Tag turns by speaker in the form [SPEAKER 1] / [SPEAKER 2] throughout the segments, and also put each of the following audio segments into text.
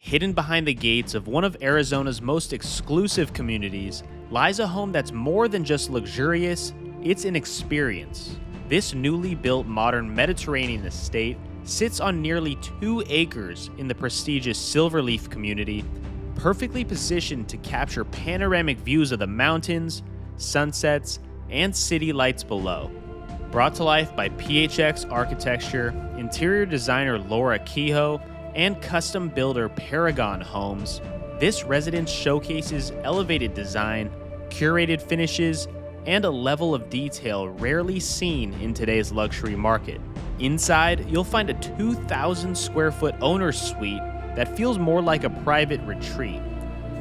[SPEAKER 1] Hidden behind the gates of one of Arizona's most exclusive communities lies a home that's more than just luxurious, it's an experience. This newly built modern Mediterranean estate sits on nearly 2 acres in the prestigious Silverleaf community, perfectly positioned to capture panoramic views of the mountains, sunsets, and city lights below. Brought to life by PHX Architecture, interior designer Laura Kehoe, and custom builder Paragon Homes, this residence showcases elevated design, curated finishes, and a level of detail rarely seen in today's luxury market. Inside, you'll find a 2,000 square foot owner's suite that feels more like a private retreat,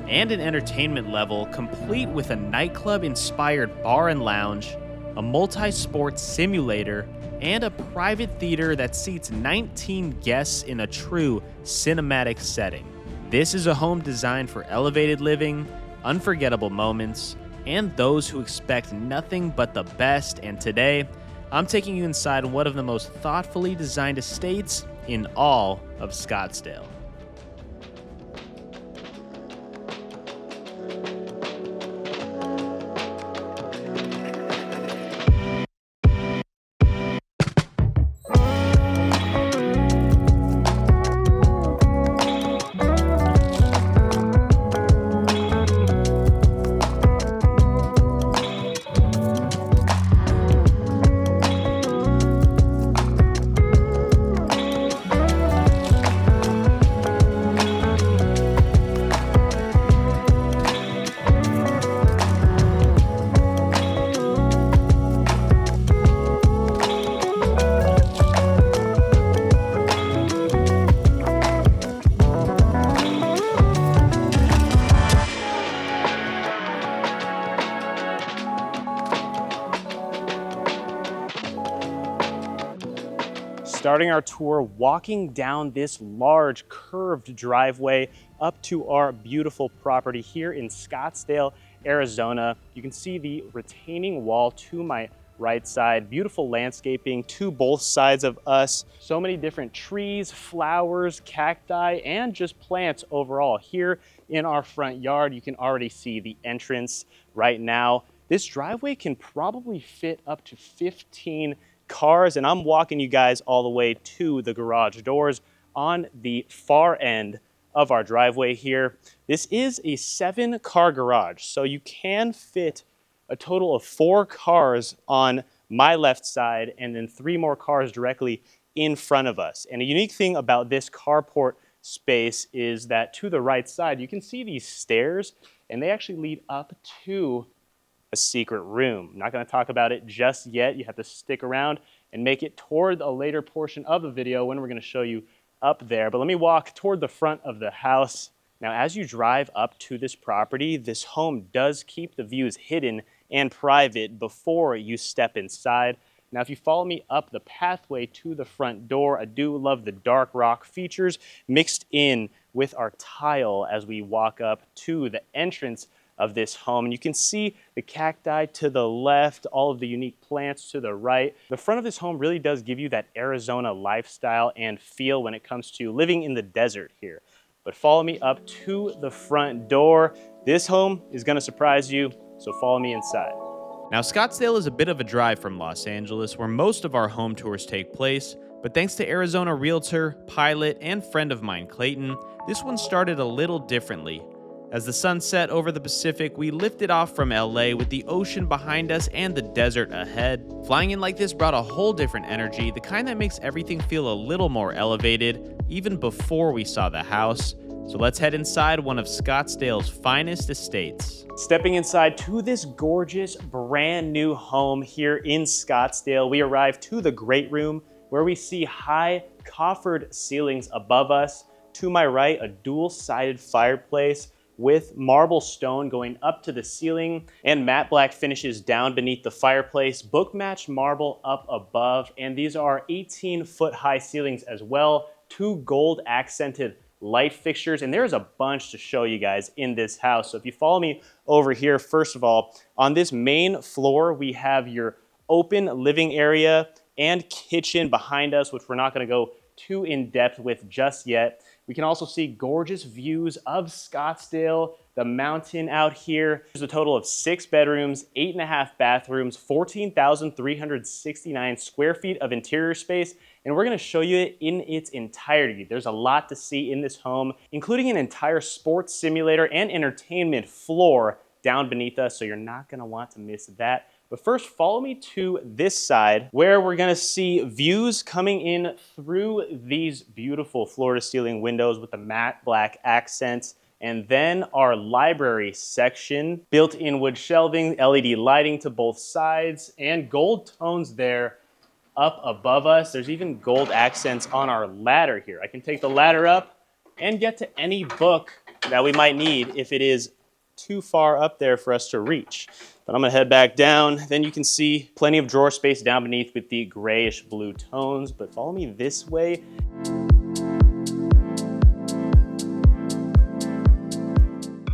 [SPEAKER 1] and an entertainment level complete with a nightclub-inspired bar and lounge, a multi-sport simulator, and a private theater that seats 19 guests in a true cinematic setting. This is a home designed for elevated living, unforgettable moments, and those who expect nothing but the best. And today, I'm taking you inside one of the most thoughtfully designed estates in all of Scottsdale. Starting our tour, walking down this large curved driveway up to our beautiful property here in Scottsdale, Arizona. You can see the retaining wall to my right side, beautiful landscaping to both sides of us. So many different trees, flowers, cacti, and just plants overall. Here in our front yard, you can already see the entrance right now. This driveway can probably fit up to 15 cars, and I'm walking you guys all the way to the garage doors on the far end of our driveway here. This is a 7-car garage, so you can fit a total of 4 cars on my left side and then 3 more cars directly in front of us. And a unique thing about this carport space is that to the right side, you can see these stairs, and they actually lead up to a secret room. I'm not going to talk about it just yet. You have to stick around and make it toward a later portion of the video when we're going to show you up there. But let me walk toward the front of the house. Now, as you drive up to this property, this home does keep the views hidden and private before you step inside. Now, if you follow me up the pathway to the front door, I do love the dark rock features mixed in with our tile as we walk up to the entrance of this home. And you can see the cacti to the left, all of the unique plants to the right. The front of this home really does give you that Arizona lifestyle and feel when it comes to living in the desert here. But follow me up to the front door. This home is going to surprise you, so follow me inside. Now, Scottsdale is a bit of a drive from Los Angeles, where most of our home tours take place, but thanks to Arizona realtor, pilot, and friend of mine, Clayton, this one started a little differently. As the sun set over the Pacific, we lifted off from LA with the ocean behind us and the desert ahead. Flying in like this brought a whole different energy, the kind that makes everything feel a little more elevated, even before we saw the house. So let's head inside one of Scottsdale's finest estates. Stepping inside to this gorgeous brand new home here in Scottsdale, we arrive to the great room where we see high coffered ceilings above us. To my right, a dual-sided fireplace with marble stone going up to the ceiling and matte black finishes down beneath the fireplace, book-matched marble up above, and these are 18-foot high ceilings as well, 2 gold accented light fixtures, and there's a bunch to show you guys in this house. So if you follow me over here, first of all, on this main floor, we have your open living area and kitchen behind us, which we're not gonna go too in depth with just yet. We can also see gorgeous views of Scottsdale, the mountain out here. There's a total of 6 bedrooms, 8.5 bathrooms, 14,369 square feet of interior space, and we're gonna show you it in its entirety. There's a lot to see in this home, including an entire sports simulator and entertainment floor down beneath us, so you're not gonna want to miss that. But first, follow me to this side where we're gonna see views coming in through these beautiful floor-to-ceiling windows with the matte black accents. And then our library section, built-in wood shelving, LED lighting to both sides, and gold tones there up above us. There's even gold accents on our ladder here. I can take the ladder up and get to any book that we might need if it is too far up there for us to reach. But I'm gonna head back down. Then you can see plenty of drawer space down beneath with the grayish blue tones, but follow me this way.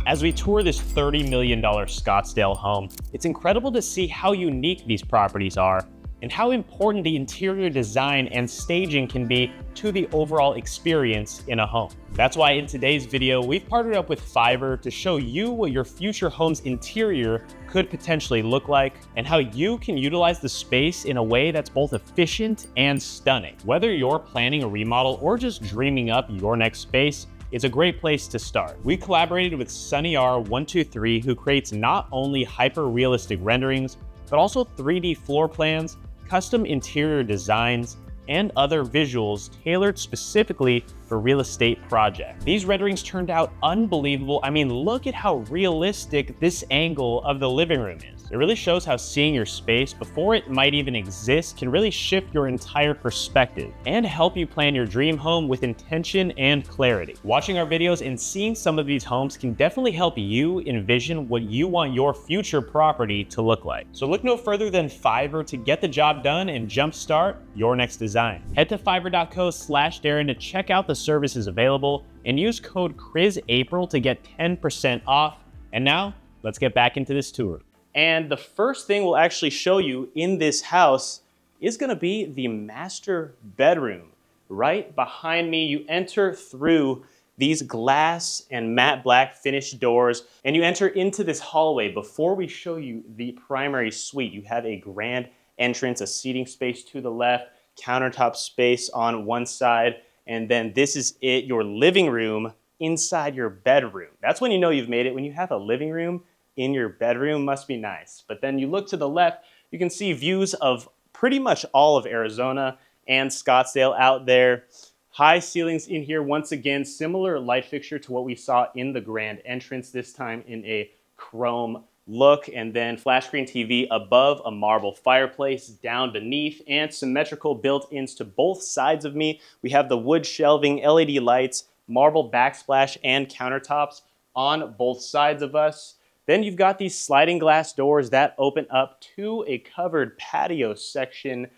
[SPEAKER 1] As we tour this $30 million Scottsdale home, it's incredible to see how unique these properties are and how important the interior design and staging can be to the overall experience in a home. That's why in today's video, we've partnered up with Fiverr to show you what your future home's interior could potentially look like and how you can utilize the space in a way that's both efficient and stunning. Whether you're planning a remodel or just dreaming up your next space, it's a great place to start. We collaborated with SunnyR123, who creates not only hyper-realistic renderings, but also 3D floor plans, custom interior designs, and other visuals tailored specifically for real estate projects. These renderings turned out unbelievable. I mean, look at how realistic this angle of the living room is. It really shows how seeing your space before it might even exist can really shift your entire perspective and help you plan your dream home with intention and clarity. Watching our videos and seeing some of these homes can definitely help you envision what you want your future property to look like. So look no further than Fiverr to get the job done and jumpstart your next design. Head to fiverr.co/Darren to check out the services available and use code CRISAPRIL to get 10% off. And now, let's get back into this tour. And the first thing we'll actually show you in this house is gonna be the master bedroom. Right behind me, you enter through these glass and matte black finished doors, and you enter into this hallway. Before we show you the primary suite, you have a grand entrance, a seating space to the left, countertop space on one side, and then this is it, your living room inside your bedroom. That's when you know you've made it, when you have a living room in your bedroom. Must be nice. But then you look to the left, you can see views of pretty much all of Arizona and Scottsdale out there. High ceilings in here, once again, similar light fixture to what we saw in the grand entrance, this time in a chrome look, and then flash screen TV above a marble fireplace down beneath, and symmetrical built-ins to both sides of me. We have the wood shelving, LED lights, marble backsplash, and countertops on both sides of us. Then you've got these sliding glass doors that open up to a covered patio section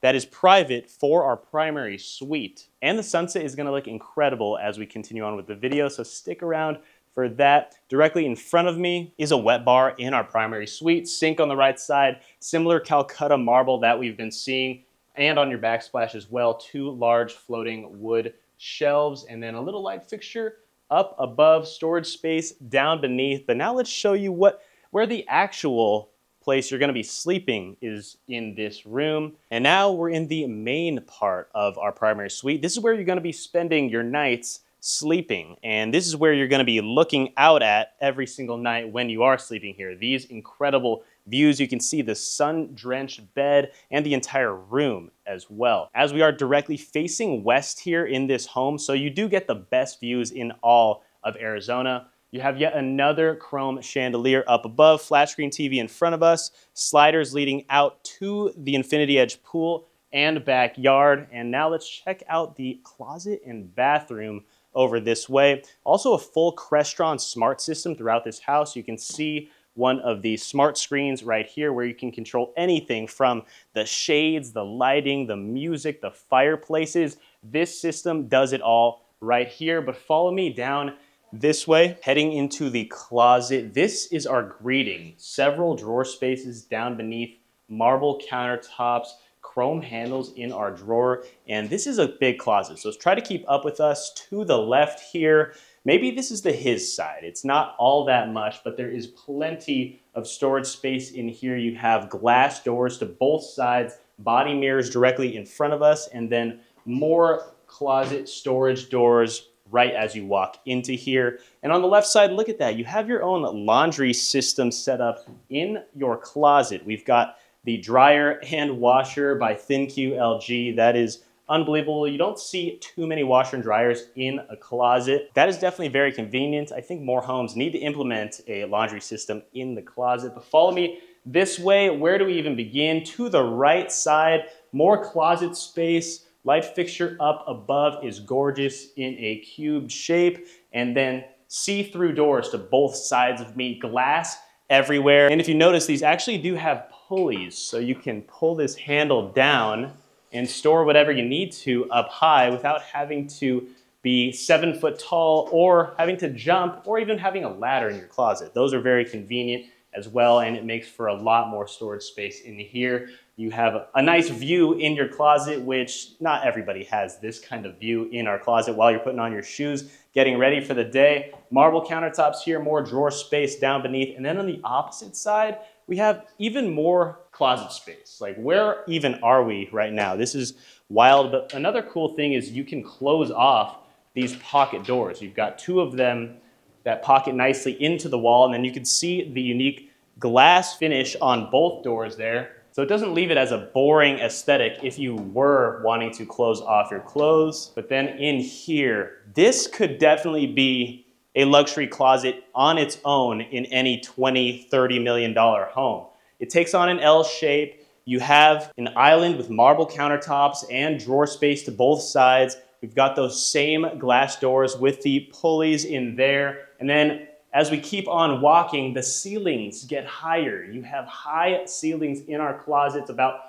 [SPEAKER 1] that is private for our primary suite. And the sunset is gonna look incredible as we continue on with the video, so stick around for that. Directly in front of me is a wet bar in our primary suite, sink on the right side, similar Calcutta marble that we've been seeing, and on your backsplash as well, 2 large floating wood shelves, and then a little light fixture up above, storage space down beneath. But now let's show you where the actual place you're gonna be sleeping is in this room. And now we're in the main part of our primary suite. This is where you're gonna be spending your nights sleeping. And this is where you're gonna be looking out at every single night when you are sleeping here. These incredible views, you can see the sun-drenched bed and the entire room as well. As we are directly facing west here in this home, so you do get the best views in all of Arizona. You have yet another chrome chandelier up above, flat screen TV in front of us, sliders leading out to the Infinity Edge pool and backyard. And now let's check out the closet and bathroom over this way. Also a full Crestron smart system throughout this house. You can see one of the smart screens right here where you can control anything from the shades, the lighting, the music, the fireplaces. This system does it all right here. But follow me down this way, heading into the closet. This is our greeting. Several drawer spaces down beneath, marble countertops, chrome handles in our drawer, and this is a big closet, so let's try to keep up with us. To the left here, maybe this is the his side. It's not all that much, but there is plenty of storage space in here. You have glass doors to both sides, body mirrors directly in front of us, and then more closet storage doors right as you walk into here. And on the left side, look at that. You have your own laundry system set up in your closet. We've got the dryer and washer by ThinQ LG. That is unbelievable. You don't see too many washer and dryers in a closet. That is definitely very convenient. I think more homes need to implement a laundry system in the closet. But follow me this way. Where do we even begin? To the right side, more closet space. Light fixture up above is gorgeous in a cubed shape, and then see-through doors to both sides of me, glass everywhere. And if you notice, these actually do have pulleys, so you can pull this handle down and store whatever you need to up high without having to be 7 foot tall or having to jump or even having a ladder in your closet. Those are very convenient as well, and it makes for a lot more storage space in here. You have a nice view in your closet, which not everybody has this kind of view in our closet while you're putting on your shoes, getting ready for the day. Marble countertops here, more drawer space down beneath. And then on the opposite side, we have even more closet space. Like, where even are we right now? This is wild. But another cool thing is you can close off these pocket doors. You've got two of them that pocket nicely into the wall, and then you can see the unique glass finish on both doors there. So it doesn't leave it as a boring aesthetic if you were wanting to close off your clothes. But then in here, this could definitely be a luxury closet on its own in any $20, $30 million home. It takes on an L shape. You have an island with marble countertops and drawer space to both sides. We've got those same glass doors with the pulleys in there. And then as we keep on walking, the ceilings get higher. You have high ceilings in our closets, about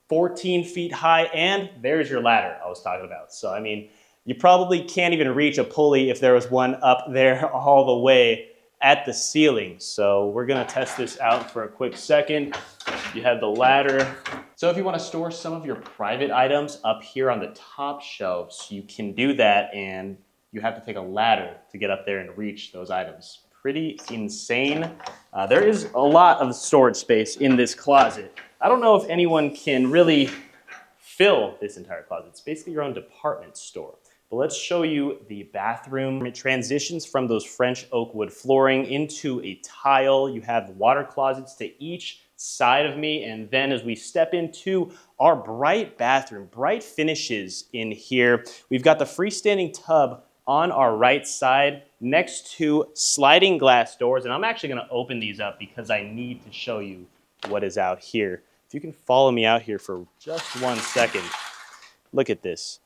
[SPEAKER 1] 14 feet high, and there's your ladder I was talking about. So, I mean, you probably can't even reach a pulley if there was one up there all the way at the ceiling. So we're gonna test this out for a quick second. You have the ladder. So if you wanna store some of your private items up here on the top shelves, you can do that, and you have to take a ladder to get up there and reach those items. Pretty insane. There is a lot of storage space in this closet. I don't know if anyone can really fill this entire closet. It's basically your own department store. But let's show you the bathroom. It transitions from those French oak wood flooring into a tile. You have water closets to each side of me. And then as we step into our bright bathroom, bright finishes in here, we've got the freestanding tub on our right side next to sliding glass doors. And I'm actually gonna open these up because I need to show you what is out here. If you can follow me out here for just 1 second, look at this.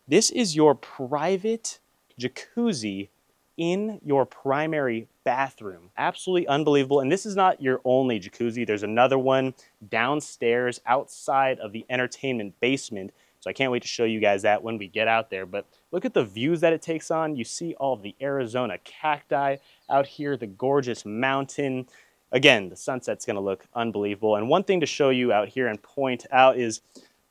[SPEAKER 1] This is your private jacuzzi in your primary bathroom. Absolutely unbelievable. And this is not your only jacuzzi. There's another one downstairs outside of the entertainment basement. So I can't wait to show you guys that when we get out there. But look at the views that it takes on. You see all of the Arizona cacti out here, the gorgeous mountain. Again, the sunset's gonna look unbelievable. And one thing to show you out here and point out is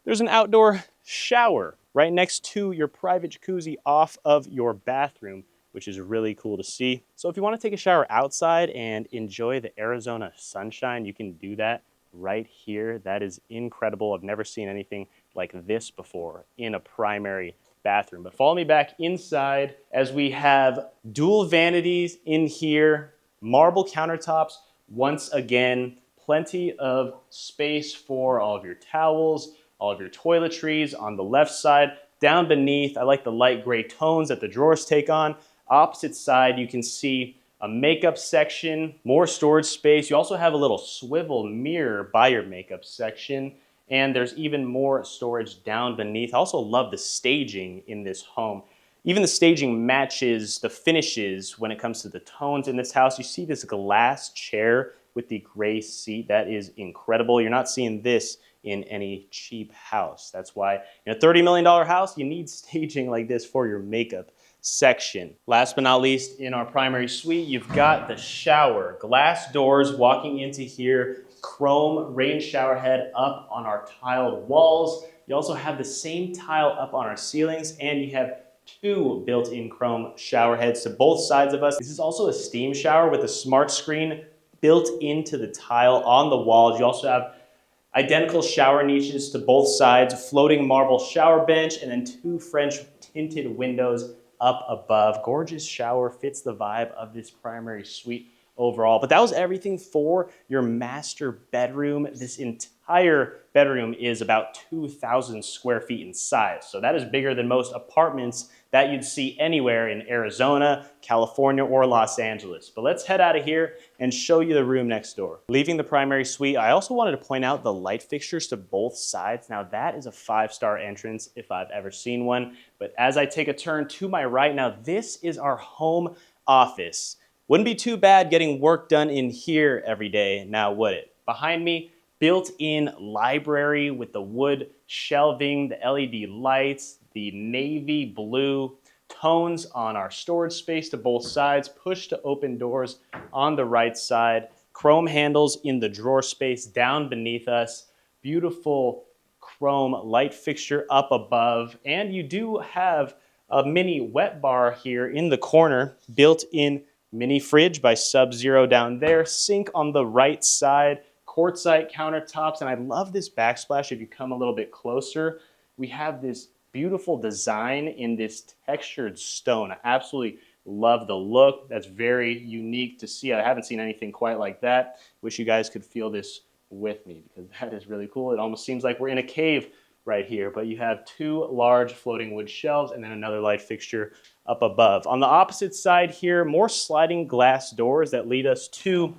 [SPEAKER 1] there's an outdoor shower right next to your private jacuzzi off of your bathroom, which is really cool to see. So if you want to take a shower outside and enjoy the Arizona sunshine, you can do that right here. That is incredible. I've never seen anything like this before in a primary bathroom. But follow me back inside as we have dual vanities in here, marble countertops once again, plenty of space for all of your towels, all of your toiletries on the left side. Down beneath, I like the light gray tones that the drawers take on. Opposite side, you can see a makeup section, more storage space. You also have a little swivel mirror by your makeup section, and there's even more storage down beneath. I also love the staging in this home. Even the staging matches the finishes when it comes to the tones in this house. You see this glass chair with the gray seat. That is incredible. You're not seeing this in any cheap house. That's why in a $30 million house, you need staging like this for your makeup section. Last but not least, in our primary suite, you've got the shower. Glass doors walking into here, chrome rain shower head up on our tiled walls. You also have the same tile up on our ceilings, and you have two built-in chrome shower heads to both sides of us. This is also a steam shower with a smart screen built into the tile on the walls. You also have identical shower niches to both sides, floating marble shower bench, and then two French tinted windows up above. Gorgeous shower, fits the vibe of this primary suite overall. But that was everything for your master bedroom. This entire bedroom is about 2,000 square feet in size. So that is bigger than most apartments that you'd see anywhere in Arizona, California, or Los Angeles. But let's head out of here and show you the room next door. Leaving the primary suite, I also wanted to point out the light fixtures to both sides. Now that is a 5-star entrance if I've ever seen one. But as I take a turn to my right, now this is our home office. Wouldn't be too bad getting work done in here every day, now would it? Behind me, built-in library with the wood shelving, the LED lights, the navy blue tones on our storage space to both sides, push to open doors on the right side, chrome handles in the drawer space down beneath us, beautiful chrome light fixture up above, and you do have a mini wet bar here in the corner, built-in mini fridge by Sub-Zero down there, sink on the right side, quartzite countertops, and I love this backsplash. If you come a little bit closer, we have this beautiful design in this textured stone. I absolutely love the look. That's very unique to see. I haven't seen anything quite like that. Wish you guys could feel this with me because that is really cool. It almost seems like we're in a cave right here, but you have two large floating wood shelves and then another light fixture up above. On the opposite side here, more sliding glass doors that lead us to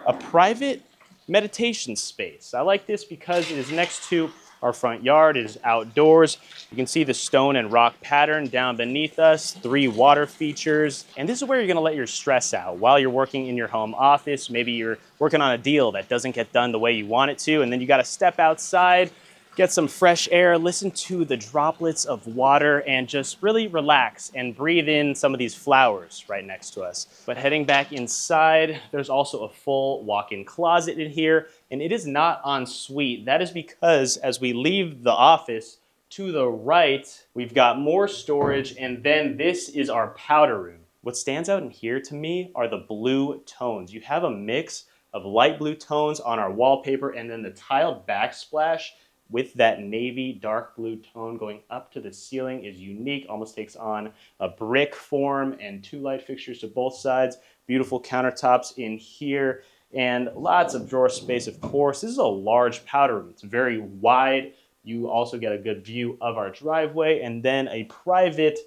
[SPEAKER 1] a private meditation space. I like this because it is next to our front yard. It is outdoors. You can see the stone and rock pattern down beneath us, 3 water features. And this is where you're gonna let your stress out while you're working in your home office. Maybe you're working on a deal that doesn't get done the way you want it to, and then you gotta step outside, get some fresh air, listen to the droplets of water, and just really relax and breathe in some of these flowers right next to us. But heading back inside, there's also a full walk-in closet in here, and it is not en suite. That is because as we leave the office, to the right, we've got more storage, and then this is our powder room. What stands out in here to me are the blue tones. You have a mix of light blue tones on our wallpaper, and then the tiled backsplash with that navy dark blue tone going up to the ceiling is unique, almost takes on a brick form, and 2 light fixtures to both sides, beautiful countertops in here, and lots of drawer space, of course. This is a large powder room. It's very wide. You also get a good view of our driveway, and then a private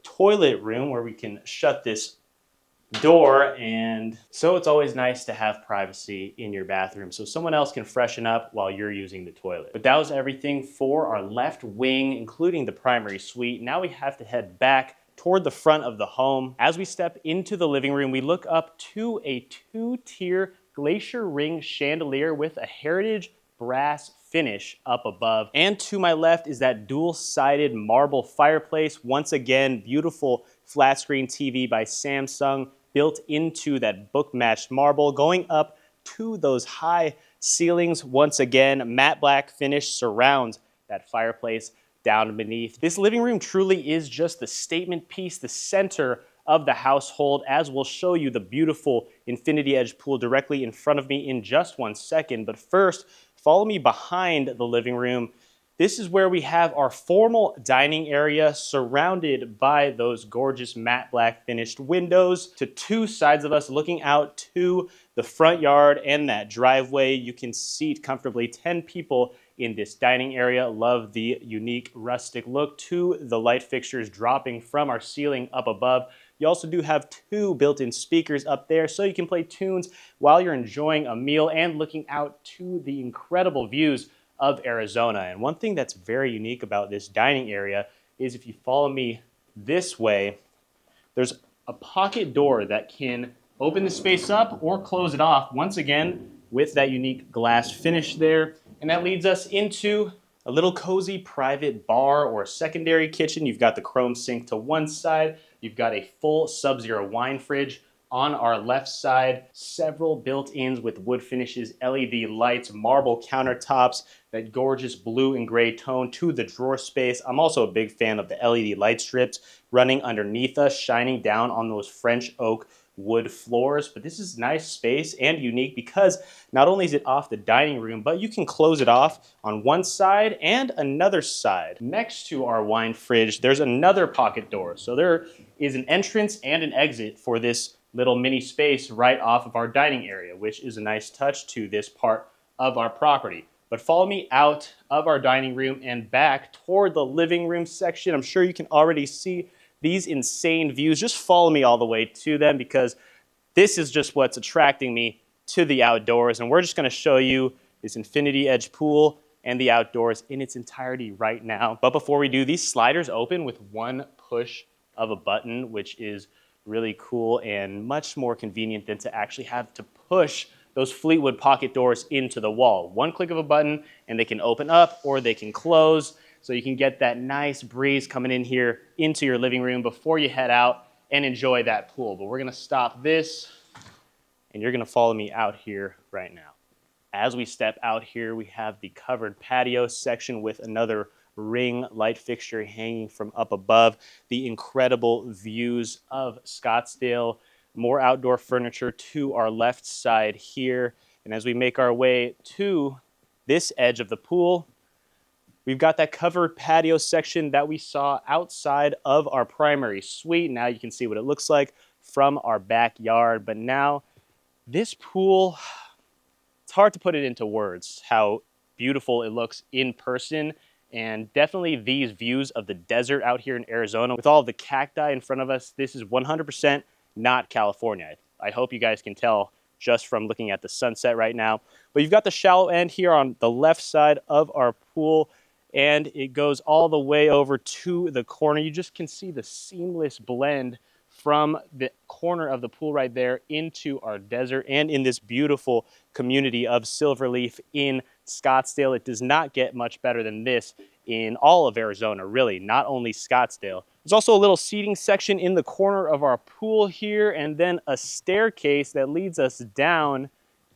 [SPEAKER 1] toilet room where we can shut this door, and so it's always nice to have privacy in your bathroom so someone else can freshen up while you're using the toilet. But that was everything for our left wing, including the primary suite. Now we have to head back toward the front of the home. As we step into the living room, we look up to a 2-tier glacier ring chandelier with a heritage brass finish up above. And to my left is that dual-sided marble fireplace. Once again, beautiful flat screen TV by Samsung built into that book-matched marble, going up to those high ceilings. Once again, matte black finish surrounds that fireplace down beneath. This living room truly is just the statement piece, the center of the household, as we'll show you the beautiful infinity edge pool directly in front of me in just one second. But first, follow me behind the living room. This is where we have our formal dining area surrounded by those gorgeous matte black finished windows to 2 sides of us looking out to the front yard and that driveway. You can seat comfortably 10 people in this dining area. Love the unique rustic look to the light fixtures dropping from our ceiling up above. You also do have 2 built-in speakers up there so you can play tunes while you're enjoying a meal and looking out to the incredible views of Arizona. And one thing that's very unique about this dining area is if you follow me this way, there's a pocket door that can open the space up or close it off, once again with that unique glass finish there. And that leads us into a little cozy private bar or secondary kitchen. You've got the chrome sink to one side. You've got a full Sub-Zero wine fridge On our left side, several built-ins with wood finishes, LED lights, marble countertops, that gorgeous blue and gray tone to the drawer space. I'm also a big fan of the LED light strips running underneath us, shining down on those French oak wood floors. But this is nice space and unique because not only is it off the dining room, but you can close it off on one side and another side. Next to our wine fridge, there's another pocket door. So there is an entrance and an exit for this little mini space right off of our dining area, which is a nice touch to this part of our property. But follow me out of our dining room and back toward the living room section. I'm sure you can already see these insane views. Just follow me all the way to them because this is just what's attracting me to the outdoors. And we're just gonna show you this infinity edge pool and the outdoors in its entirety right now. But before we do, these sliders open with one push of a button, which is really cool and much more convenient than to actually have to push those Fleetwood pocket doors into the wall. One click of a button and they can open up or they can close, so you can get that nice breeze coming in here into your living room before you head out and enjoy that pool. But we're gonna stop this and you're gonna follow me out here right now. As we step out here, we have the covered patio section with another ring light fixture hanging from up above. The incredible views of Scottsdale. More outdoor furniture to our left side here. And as we make our way to this edge of the pool, we've got that covered patio section that we saw outside of our primary suite. Now you can see what it looks like from our backyard. But now this pool, it's hard to put it into words how beautiful it looks in person. And definitely these views of the desert out here in Arizona with all of the cacti in front of us, this is 100% not California. I hope you guys can tell just from looking at the sunset right now. But you've got the shallow end here on the left side of our pool, and it goes all the way over to the corner. You just can see the seamless blend from the corner of the pool right there into our desert and in this beautiful community of Silverleaf in Scottsdale. It does not get much better than this in all of Arizona, really, not only Scottsdale. There's also a little seating section in the corner of our pool here, and then a staircase that leads us down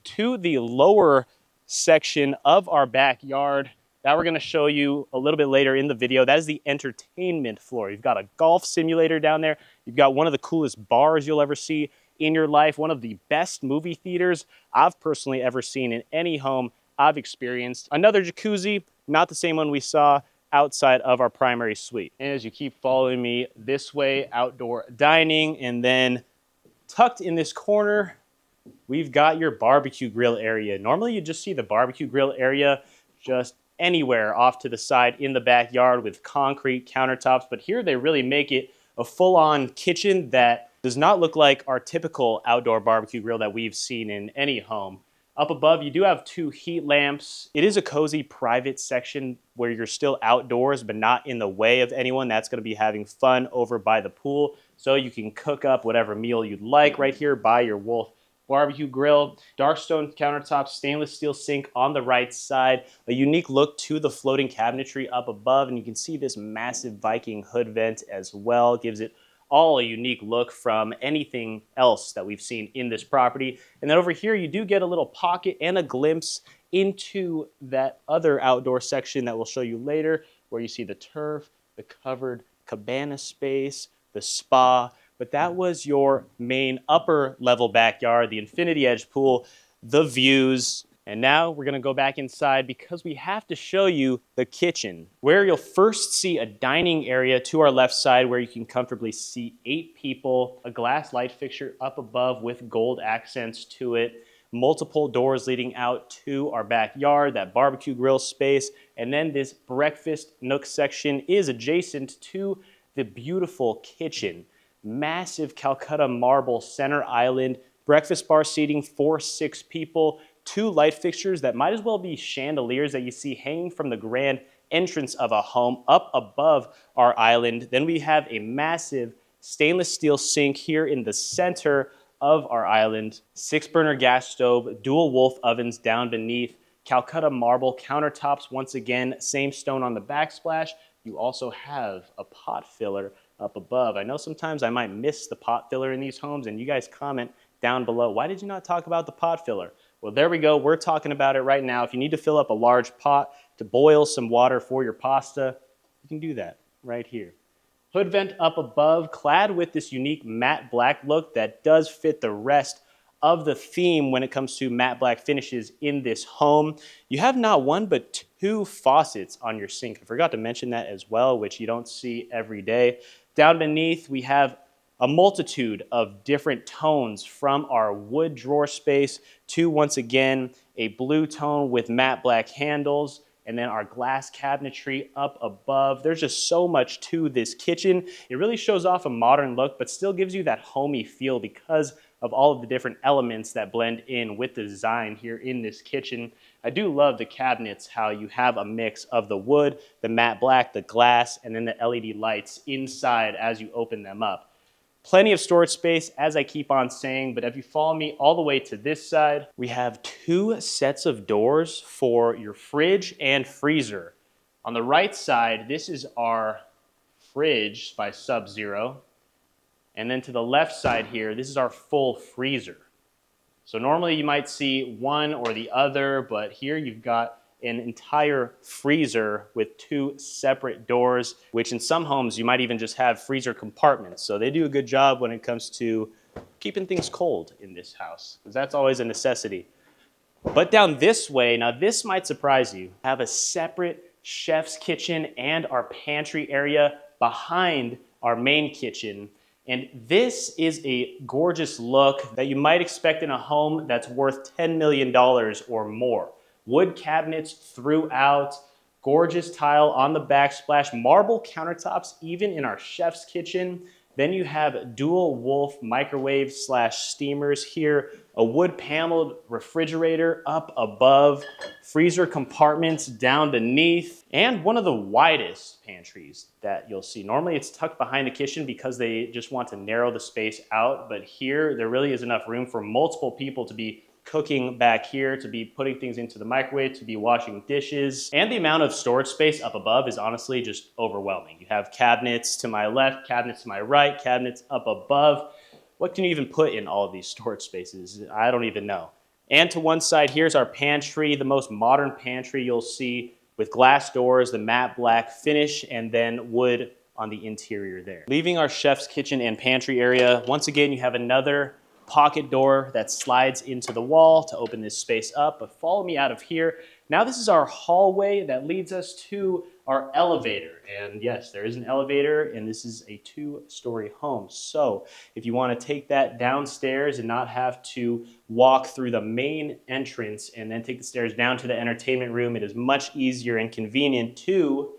[SPEAKER 1] to the lower section of our backyard that we're gonna show you a little bit later in the video. That is the entertainment floor. You've got a golf simulator down there. You've got one of the coolest bars you'll ever see in your life, one of the best movie theaters I've personally ever seen in any home I've experienced. Another jacuzzi, not the same one we saw outside of our primary suite. And as you keep following me this way, outdoor dining, and then tucked in this corner, we've got your barbecue grill area. Normally you just see the barbecue grill area just anywhere off to the side in the backyard with concrete countertops, but here they really make it a full-on kitchen that does not look like our typical outdoor barbecue grill that we've seen in any home. Up above, you do have two heat lamps. It is a cozy private section where you're still outdoors, but not in the way of anyone that's gonna be having fun over by the pool. So you can cook up whatever meal you'd like right here by your Wolf barbecue grill. Dark stone countertops, stainless steel sink on the right side. A unique look to the floating cabinetry up above, and you can see this massive Viking hood vent as well. Gives it all a unique look from anything else that we've seen in this property. And then over here, you do get a little pocket and a glimpse into that other outdoor section that we'll show you later, where you see the turf, the covered cabana space, the spa. But that was your main upper level backyard, the infinity edge pool, the views. And now we're gonna go back inside because we have to show you the kitchen, where you'll first see a dining area to our left side where you can comfortably seat 8 people, a glass light fixture up above with gold accents to it, multiple doors leading out to our backyard, that barbecue grill space, and then this breakfast nook section is adjacent to the beautiful kitchen. Massive Calcutta marble center island, breakfast bar seating for 6 people, 2 light fixtures that might as well be chandeliers that you see hanging from the grand entrance of a home up above our island. Then we have a massive stainless steel sink here in the center of our island, 6-burner gas stove, dual Wolf ovens down beneath, Calcutta marble countertops, once again, same stone on the backsplash. You also have a pot filler up above. I know sometimes I might miss the pot filler in these homes, and you guys comment down below, why did you not talk about the pot filler? Well, there we go. We're talking about it right now. If you need to fill up a large pot to boil some water for your pasta, you can do that right here. Hood vent up above, clad with this unique matte black look that does fit the rest of the theme when it comes to matte black finishes in this home. You have not one but two faucets on your sink. I forgot to mention that as well, which you don't see every day. Down beneath, we have a multitude of different tones, from our wood drawer space to, once again, a blue tone with matte black handles, and then our glass cabinetry up above. There's just so much to this kitchen. It really shows off a modern look, but still gives you that homey feel because of all of the different elements that blend in with the design here in this kitchen. I do love the cabinets, how you have a mix of the wood, the matte black, the glass, and then the LED lights inside as you open them up. Plenty of storage space, as I keep on saying, but if you follow me all the way to this side, we have two sets of doors for your fridge and freezer. On the right side, this is our fridge by Sub-Zero. And then to the left side here, this is our full freezer. So normally you might see one or the other, but here you've got an entire freezer with two separate doors, which in some homes you might even just have freezer compartments. So they do a good job when it comes to keeping things cold in this house, because that's always a necessity. But down this way, now this might surprise you, have a separate chef's kitchen and our pantry area behind our main kitchen. And this is a gorgeous look that you might expect in a home that's worth $10 million or more. Wood cabinets throughout, gorgeous tile on the backsplash, marble countertops even in our chef's kitchen. Then you have dual wolf microwave slash steamers here, a wood paneled refrigerator up above, freezer compartments down beneath, and one of the widest pantries that you'll see. Normally it's tucked behind the kitchen because they just want to narrow the space out, but here there really is enough room for multiple people to be cooking back here, to be putting things into the microwave, to be washing dishes. And the amount of storage space up above is honestly just overwhelming. You have cabinets to my left, cabinets to my right, cabinets up above. What can you even put in all of these storage spaces? I don't even know. And to one side, here's our pantry, the most modern pantry you'll see, with glass doors, the matte black finish, and then wood on the interior there. Leaving our chef's kitchen and pantry area, once again, you have another pocket door that slides into the wall to open this space up, but follow me out of here. Now this is our hallway that leads us to our elevator. And yes, there is an elevator, and this is a two-story home. So if you want to take that downstairs and not have to walk through the main entrance and then take the stairs down to the entertainment room, it is much easier and convenient to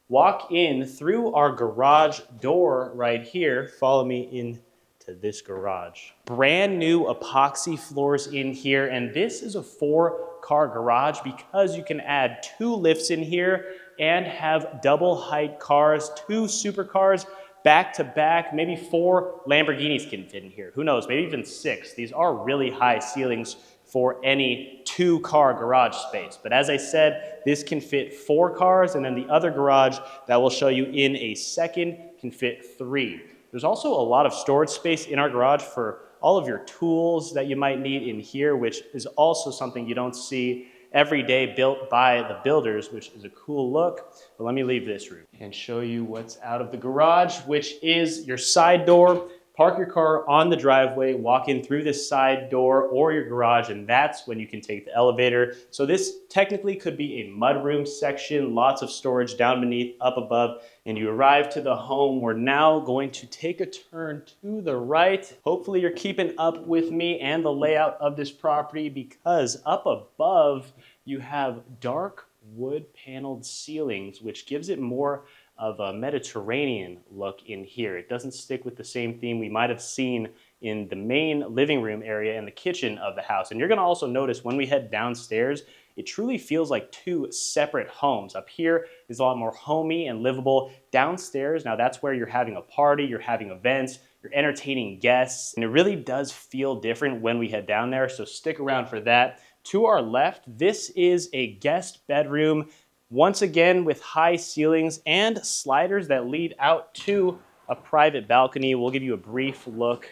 [SPEAKER 1] walk in through our garage door right here. Follow me in to this garage. Brand new epoxy floors in here, and this is a 4-car garage because you can add 2 lifts in here and have double height cars, 2 supercars back to back. Maybe 4 Lamborghinis can fit in here. Who knows, maybe even 6. These are really high ceilings for any 2-car garage space. But as I said, this can fit 4 cars, and then the other garage that we'll show you in a second can fit 3. There's also a lot of storage space in our garage for all of your tools that you might need in here, which is also something you don't see every day, built by the builders, which is a cool look. But let me leave this room and show you what's out of the garage, which is your side door. Park your car on the driveway, walk in through this side door or your garage, and that's when you can take the elevator. So this technically could be a mudroom section, lots of storage down beneath, up above, and you arrive to the home. We're now going to take a turn to the right. Hopefully you're keeping up with me and the layout of this property, because up above you have dark wood paneled ceilings, which gives it more of a Mediterranean look in here. It doesn't stick with the same theme we might have seen in the main living room area and the kitchen of the house. And you're gonna also notice when we head downstairs, it truly feels like 2 separate homes. Up here is a lot more homey and livable. Downstairs, now that's where you're having a party, you're having events, you're entertaining guests, and it really does feel different when we head down there, so stick around for that. To our left, this is a guest bedroom, once again with high ceilings and sliders that lead out to a private balcony. We'll give you a brief look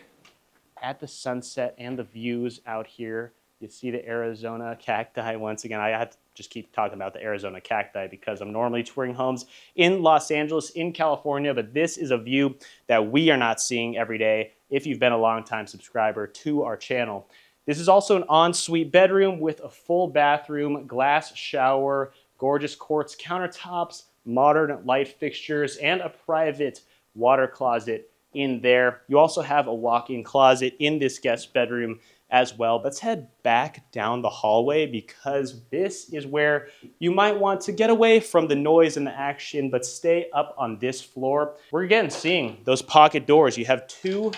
[SPEAKER 1] at the sunset and the views out here. You see the Arizona cacti once again. I have to just keep talking about the Arizona cacti because I'm normally touring homes in Los Angeles, in California, but this is a view that we are not seeing every day if you've been a longtime subscriber to our channel. This is also an ensuite bedroom with a full bathroom, glass shower, gorgeous quartz countertops, modern light fixtures, and a private water closet in there. You also have a walk-in closet in this guest bedroom as well. Let's head back down the hallway because this is where you might want to get away from the noise and the action, but stay up on this floor. We're again seeing those pocket doors. You have two,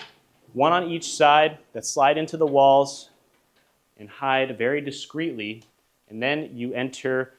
[SPEAKER 1] one on each side, that slide into the walls and hide very discreetly. And then you enter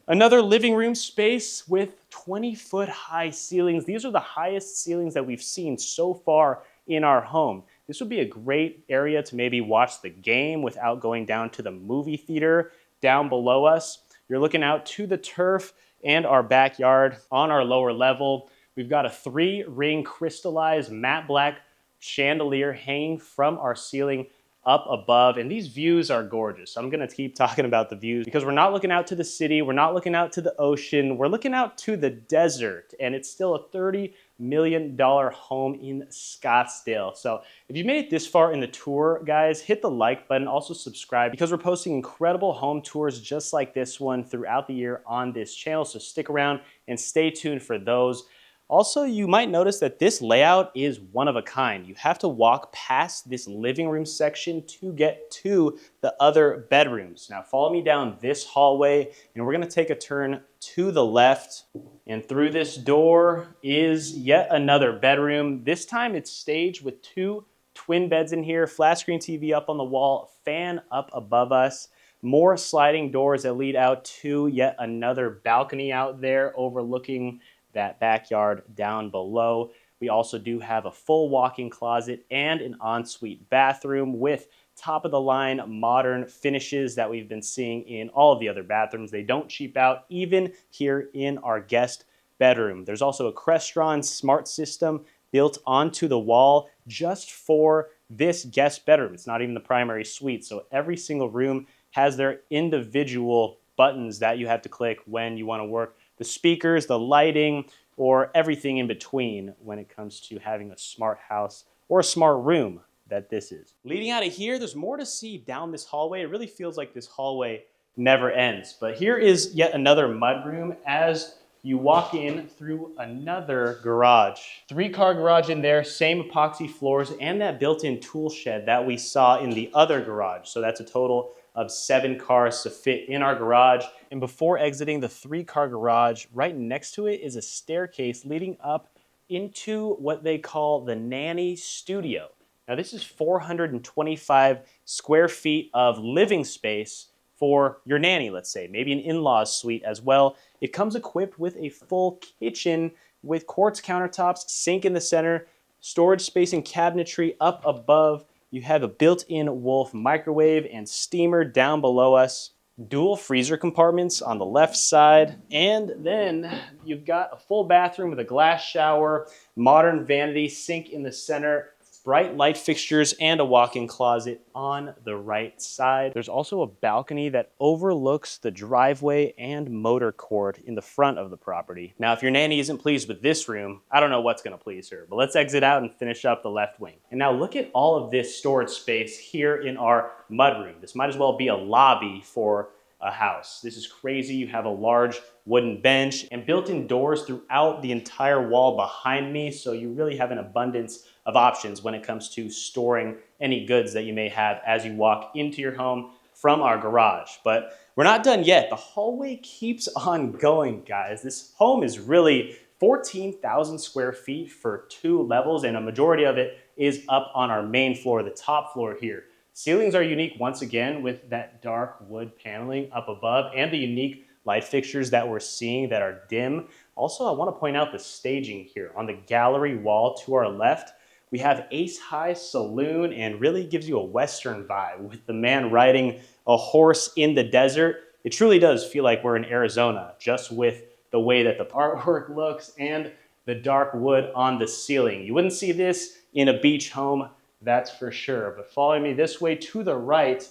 [SPEAKER 1] another living room space with 20-foot high ceilings. These are the highest ceilings that we've seen so far in our home. This would be a great area to maybe watch the game without going down to the movie theater down below us. You're looking out to the turf and our backyard. On our lower level, we've got a 3-ring crystallized matte black chandelier hanging from our ceiling up above, and these views are gorgeous. I'm gonna keep talking about the views because we're not looking out to the city, we're not looking out to the ocean, we're looking out to the desert, and it's still a $30 million home in Scottsdale. So if you made it this far in the tour, guys, hit the like button, also subscribe because we're posting incredible home tours just like this one throughout the year on this channel, so stick around and stay tuned for those. Also, you might notice that this layout is one of a kind. You have to walk past this living room section to get to the other bedrooms. Now follow me down this hallway and we're gonna take a turn to the left, and through this door is yet another bedroom. This time it's staged with 2 twin beds in here, flat screen TV up on the wall, fan up above us, more sliding doors that lead out to yet another balcony out there overlooking that backyard down below. We also do have a full walk-in closet and an ensuite bathroom with top-of-the-line modern finishes that we've been seeing in all of the other bathrooms. They don't cheap out even here in our guest bedroom. There's also a Crestron smart system built onto the wall just for this guest bedroom. It's not even the primary suite, so every single room has their individual buttons that you have to click when you want to work the speakers, the lighting, or everything in between when it comes to having a smart house or a smart room that this is. Leading out of here, there's more to see down this hallway. It really feels like this hallway never ends. But here is yet another mudroom as you walk in through another garage. 3-car garage in there, same epoxy floors, and that built-in tool shed that we saw in the other garage. So that's a total of 7 cars to fit in our garage. And before exiting the 3-car garage, right next to it is a staircase leading up into what they call the nanny studio. Now this is 425 square feet of living space for your nanny, let's say, maybe an in-laws suite as well. It comes equipped with a full kitchen with quartz countertops, sink in the center, storage space and cabinetry up above. You have a built-in Wolf microwave and steamer down below us, dual freezer compartments on the left side, and then you've got a full bathroom with a glass shower, modern vanity, sink in the center, bright light fixtures, and a walk-in closet on the right side. There's also a balcony that overlooks the driveway and motor court in the front of the property. Now, if your nanny isn't pleased with this room, I don't know what's gonna please her, but let's exit out and finish up the left wing. And now look at all of this storage space here in our mudroom. This might as well be a lobby for a house. This is crazy. You have a large wooden bench and built-in doors throughout the entire wall behind me, so you really have an abundance of options when it comes to storing any goods that you may have as you walk into your home from our garage. But we're not done yet. The hallway keeps on going, guys. This home is really 14,000 square feet for 2 levels, and a majority of it is up on our main floor, the top floor here. Ceilings are unique once again with that dark wood paneling up above and the unique light fixtures that we're seeing that are dim. Also, I want to point out the staging here. On the gallery wall to our left, we have Ace High Saloon, and really gives you a Western vibe with the man riding a horse in the desert. It truly does feel like we're in Arizona just with the way that the artwork looks and the dark wood on the ceiling. You wouldn't see this in a beach home, that's for sure. But following me this way to the right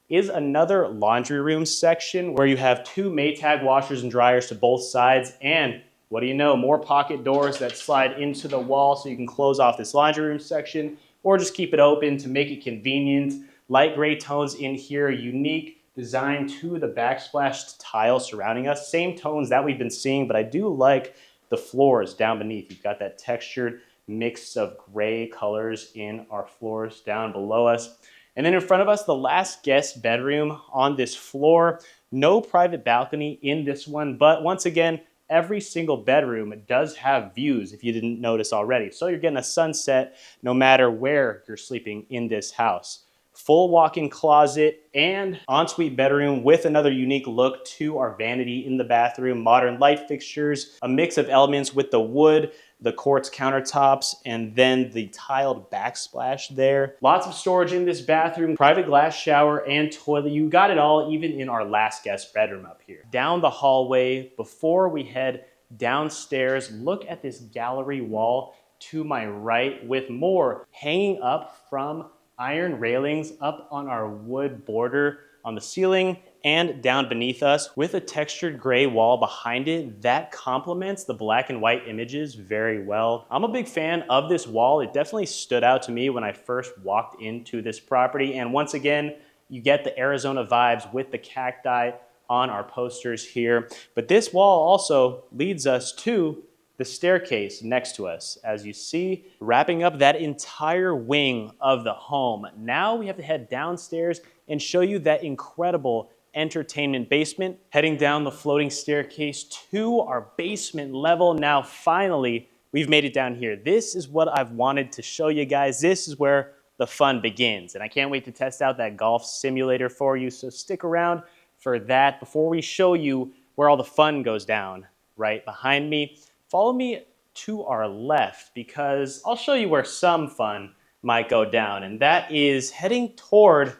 [SPEAKER 1] is another laundry room section where you have two Maytag washers and dryers to both sides, and what do you know, more pocket doors that slide into the wall so you can close off this laundry room section or just keep it open to make it convenient. Light gray tones in here, unique design to the backsplash tile surrounding us. Same tones that we've been seeing, but I do like the floors down beneath. You've got that textured mix of gray colors in our floors down below us. And then in front of us, the last guest bedroom on this floor. No private balcony in this one, but once again, every single bedroom does have views if you didn't notice already. So you're getting a sunset no matter where you're sleeping in this house. Full walk-in closet and ensuite bedroom with another unique look to our vanity in the bathroom, modern light fixtures, a mix of elements with the wood, the quartz countertops, and then the tiled backsplash there. Lots of storage in this bathroom, private glass shower and toilet. You got it all even in our last guest bedroom up here. Down the hallway, before we head downstairs, look at this gallery wall to my right with more hanging up from iron railings up on our wood border on the ceiling and down beneath us with a textured gray wall behind it that complements the black and white images very well. I'm a big fan of this wall. It definitely stood out to me when I first walked into this property. And once again, you get the Arizona vibes with the cacti on our posters here. But this wall also leads us to the staircase next to us, as you see, wrapping up that entire wing of the home. Now we have to head downstairs and show you that incredible entertainment basement, heading down the floating staircase to our basement level. Now, finally, we've made it down here. This is what I've wanted to show you guys. This is where the fun begins. And I can't wait to test out that golf simulator for you. So stick around for that before we show you where all the fun goes down right behind me. Follow me to our left because I'll show you where some fun might go down, and that is heading toward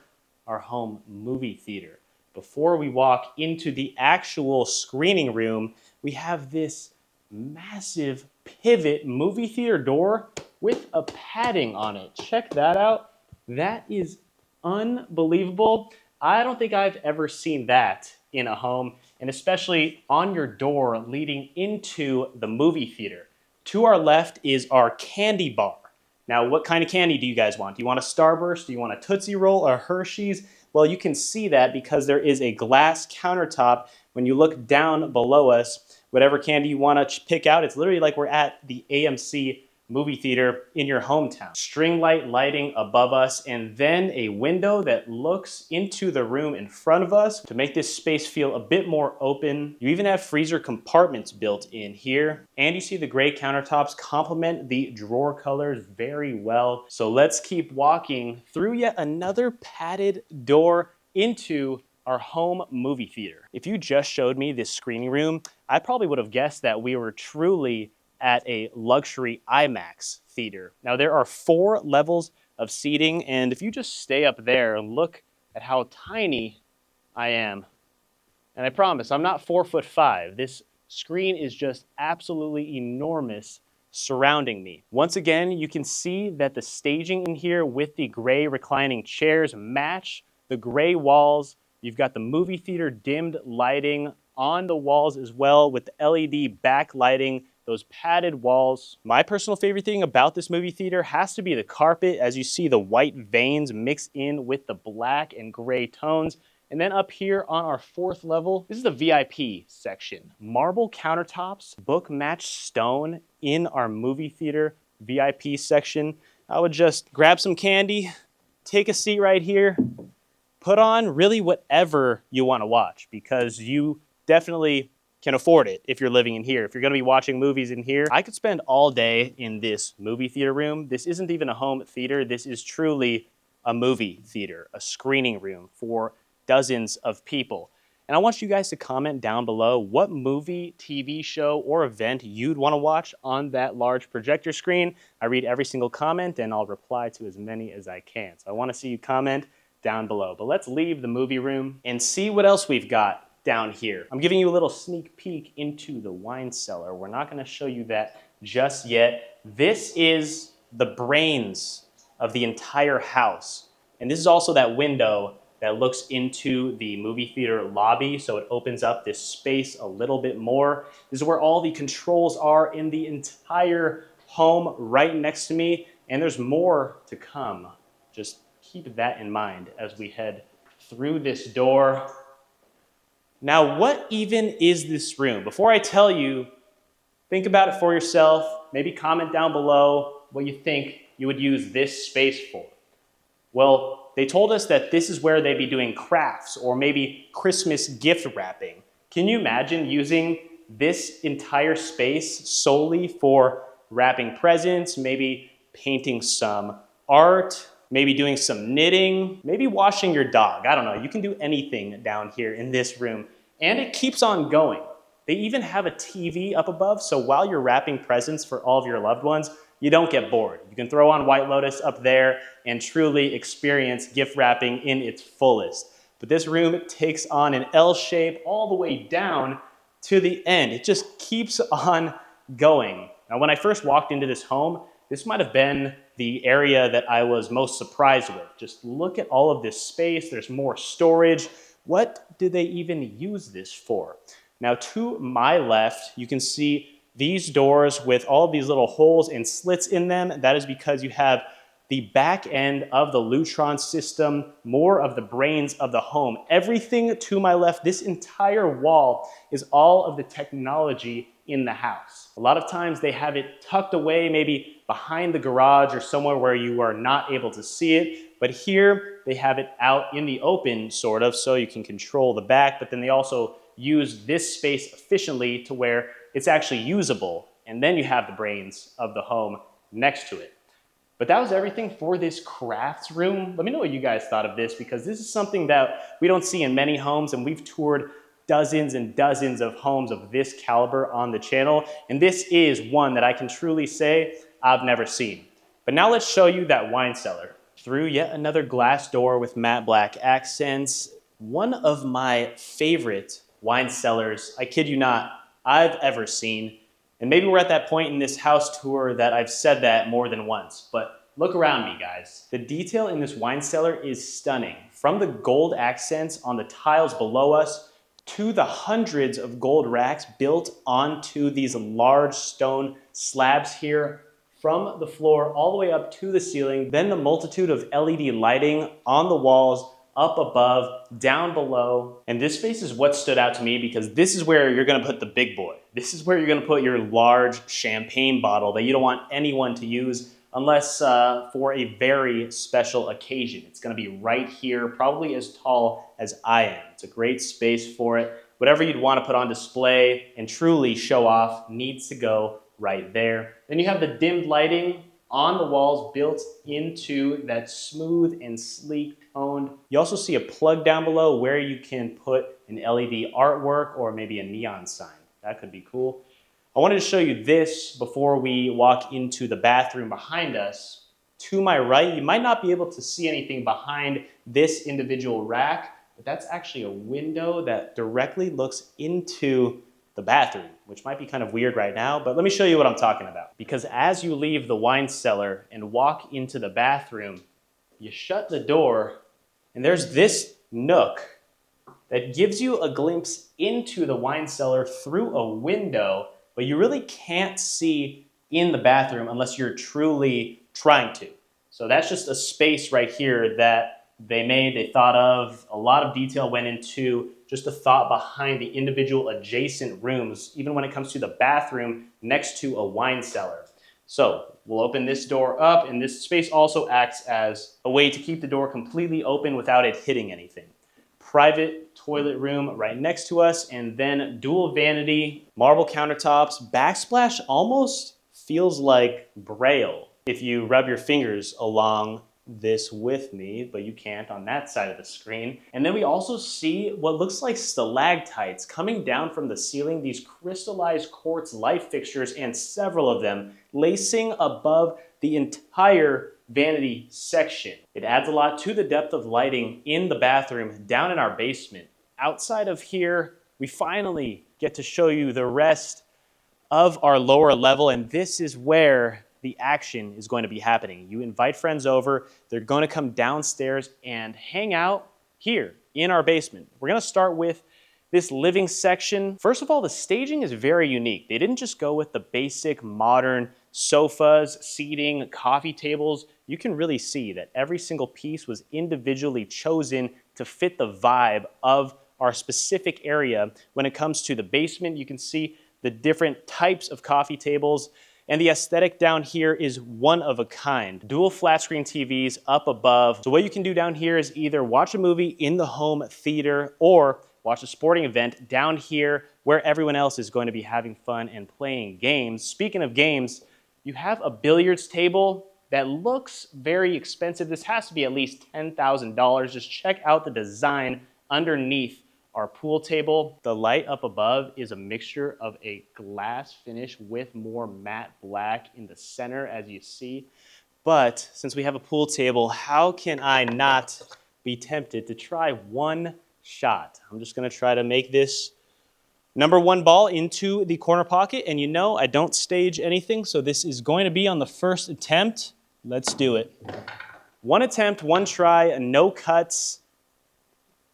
[SPEAKER 1] our home movie theater. Before we walk into the actual screening room, we have this massive pivot movie theater door with a padding on it. Check that out. That is unbelievable. I don't think I've ever seen that in a home, and especially on your door leading into the movie theater. To our left is our candy bar. Now, what kind of candy do you guys want? Do you want a Starburst? Do you want a Tootsie Roll or Hershey's? Well, you can see that because there is a glass countertop. When you look down below us, whatever candy you want to pick out, it's literally like we're at the AMC movie theater in your hometown. String light lighting above us, and then a window that looks into the room in front of us to make this space feel a bit more open. You even have freezer compartments built in here, and you see the gray countertops complement the drawer colors very well. So let's keep walking through yet another padded door into our home movie theater. If you just showed me this screening room, I probably would have guessed that we were truly at a luxury IMAX theater. Now there are 4 levels of seating, and if you just stay up there and look at how tiny I am, and I promise I'm not 4'5". This screen is just absolutely enormous surrounding me. Once again, you can see that the staging in here with the gray reclining chairs match the gray walls. You've got the movie theater dimmed lighting on the walls as well with the LED backlighting, those padded walls. My personal favorite thing about this movie theater has to be the carpet. As you see, the white veins mix in with the black and gray tones. And then up here on our 4th level, this is the VIP section. Marble countertops, book matched stone in our movie theater VIP section. I would just grab some candy, take a seat right here, put on really whatever you want to watch because you definitely can afford it if you're living in here. If you're gonna be watching movies in here, I could spend all day in this movie theater room. This isn't even a home theater. This is truly a movie theater, a screening room for dozens of people. And I want you guys to comment down below what movie, TV show, or event you'd wanna watch on that large projector screen. I read every single comment and I'll reply to as many as I can. So I wanna see you comment down below. But let's leave the movie room and see what else we've got down here. I'm giving you a little sneak peek into the wine cellar. We're not gonna show you that just yet. This is the brains of the entire house. And this is also that window that looks into the movie theater lobby, so it opens up this space a little bit more. This is where all the controls are in the entire home right next to me, and there's more to come. Just keep that in mind as we head through this door. Now, what even is this room? Before I tell you, think about it for yourself. Maybe comment down below what you think you would use this space for. Well, they told us that this is where they'd be doing crafts or maybe Christmas gift wrapping. Can you imagine using this entire space solely for wrapping presents, maybe painting some art, maybe doing some knitting, maybe washing your dog? I don't know. You can do anything down here in this room, and it keeps on going. They even have a TV up above, so while you're wrapping presents for all of your loved ones, you don't get bored. You can throw on White Lotus up there and truly experience gift wrapping in its fullest. But this room takes on an L shape all the way down to the end. It just keeps on going. Now, when I first walked into this home, this might have been the area that I was most surprised with. Just look at all of this space. There's more storage. What do they even use this for? Now, to my left, you can see these doors with all of these little holes and slits in them. That is because you have the back end of the Lutron system, more of the brains of the home. Everything to my left, this entire wall is all of the technology in the house. A lot of times they have it tucked away, maybe behind the garage or somewhere where you are not able to see it. But here they have it out in the open, sort of, so you can control the back, but then they also use this space efficiently to where it's actually usable. And then you have the brains of the home next to it. But that was everything for this crafts room. Let me know what you guys thought of this, because this is something that we don't see in many homes, and we've toured dozens and dozens of homes of this caliber on the channel. And this is one that I can truly say I've never seen. But now let's show you that wine cellar. Through yet another glass door with matte black accents. One of my favorite wine cellars, I kid you not, I've ever seen. And maybe we're at that point in this house tour that I've said that more than once, but look around me, guys. The detail in this wine cellar is stunning. From the gold accents on the tiles below us to the hundreds of gold racks built onto these large stone slabs here, from the floor all the way up to the ceiling, then the multitude of LED lighting on the walls, up above, down below. And this space is what stood out to me, because this is where you're gonna put the big boy. This is where you're gonna put your large champagne bottle that you don't want anyone to use unless for a very special occasion. It's gonna be right here, probably as tall as I am. It's a great space for it. Whatever you'd wanna put on display and truly show off needs to go right there. Then you have the dimmed lighting on the walls built into that smooth and sleek toned. You also see a plug down below where you can put an LED artwork or maybe a neon sign. That could be cool. I wanted to show you this before we walk into the bathroom behind us. To my right, you might not be able to see anything behind this individual rack, but that's actually a window that directly looks into the bathroom, which might be kind of weird right now, but let me show you what I'm talking about. Because as you leave the wine cellar and walk into the bathroom, you shut the door, and there's this nook that gives you a glimpse into the wine cellar through a window, but you really can't see in the bathroom unless you're truly trying to. So that's just a space right here that they thought of. A lot of detail went into just the thought behind the individual adjacent rooms, even when it comes to the bathroom next to a wine cellar. So we'll open this door up, and this space also acts as a way to keep the door completely open without it hitting anything. Private toilet room right next to us, and then dual vanity, marble countertops, backsplash almost feels like Braille if you rub your fingers along this with me, but you can't on that side of the screen. And then we also see what looks like stalactites coming down from the ceiling, these crystallized quartz light fixtures, and several of them lacing above the entire vanity section. It adds a lot to the depth of lighting in the bathroom down in our basement. Outside of here, we finally get to show you the rest of our lower level, and this is where the action is going to be happening. You invite friends over, they're going to come downstairs and hang out here in our basement. We're going to start with this living section. First of all, the staging is very unique. They didn't just go with the basic modern sofas, seating, coffee tables. You can really see that every single piece was individually chosen to fit the vibe of our specific area. When it comes to the basement, you can see the different types of coffee tables, and the aesthetic down here is one of a kind. Dual flat screen TVs up above. So what you can do down here is either watch a movie in the home theater or watch a sporting event down here where everyone else is going to be having fun and playing games. Speaking of games, you have a billiards table that looks very expensive. This has to be at least $10,000. Just check out the design underneath our pool table. The light up above is a mixture of a glass finish with more matte black in the center, as you see. But since we have a pool table, how can I not be tempted to try one shot? I'm just gonna try to make this number one ball into the corner pocket, and you know I don't stage anything, so this is going to be on the first attempt. Let's do it. One attempt, one try, no cuts.